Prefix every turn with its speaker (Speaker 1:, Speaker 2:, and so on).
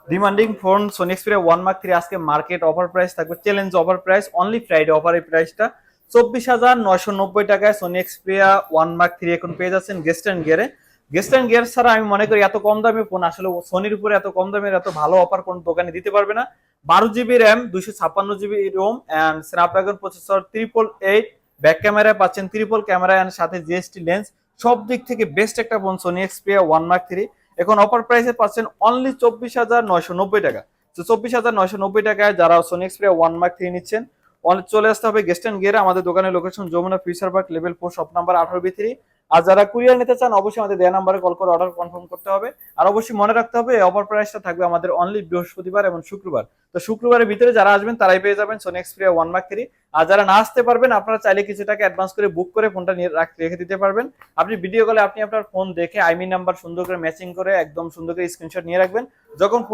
Speaker 1: Demanding phone Sony Xperia 1 Mark 3 আজকে market offer price থাকবে, challenge offer price, only Friday offer. এই প্রাইসটা 24,990 টাকায় সোনি এক্সপিরিয়া 1 মার্ক 3 এখন পেয়ে যাচ্ছেন গেস্টার্ন গিয়ারে। গেস্টার্ন গিয়ার ছাড়া আমি মনে করি এত কম দামে ফোন আসলে সোনির উপরে এত কম দামের এত ভালো অফার কোন দোকানে দিতে পারবে না। 12 GB RAM, 256 GB ROM and Snapdragon processor, 888, back ক্যামেরায় পাচ্ছেন ট্রিপল ক্যামেরা অ্যান্ড সাথে জিএসটি লেন্স, সব দিক থেকে বেস্ট একটা ফোন সোনি এক্সপিরিয়া 1 মার্ক 3 এখন অফার প্রাইসে পাচ্ছেন অনলি 24,990 টাকা। তো 24,990 টাকায় যারা সোনি এক্সপিরিয়া 1 মার্ক 3 নিচ্ছেন চলে আসতে হবে গেস্টার্ন গিয়ারে। আমাদের দোকানের location Jamuna Future Park level 4 shop number 18B3। আর যারা কুরিয়ার নিতে চান অবশ্যই আমাদের দেয়া নাম্বারে কল করে অর্ডার কনফার্ম করতে হবে। আর অবশ্যই মনে রাখতে হবে অফার প্রাইসটা থাকবে আমাদের অনলি বৃহস্পতিবার এবং শুক্রবার। তো শুক্রবারের ভিতরে যারা আসবেন তারাই পেয়ে যাবেন সোনি এক্সপিরিয়া 1 মার্ক 3। আর যারা না আসতে পারবেন আপনারা চাইলে কিছু টাকা অ্যাডভান্স করে বুক করে ফোনটা নিয়ে রেখে দিতে পারবেন। আপনি ভিডিও কলে আপনি আপনার ফোন দেখে আইমি নাম্বার সুন্দর করে ম্যাচিং করে একদম সুন্দর করে স্ক্রিনশট নিয়ে রাখবেন। যখন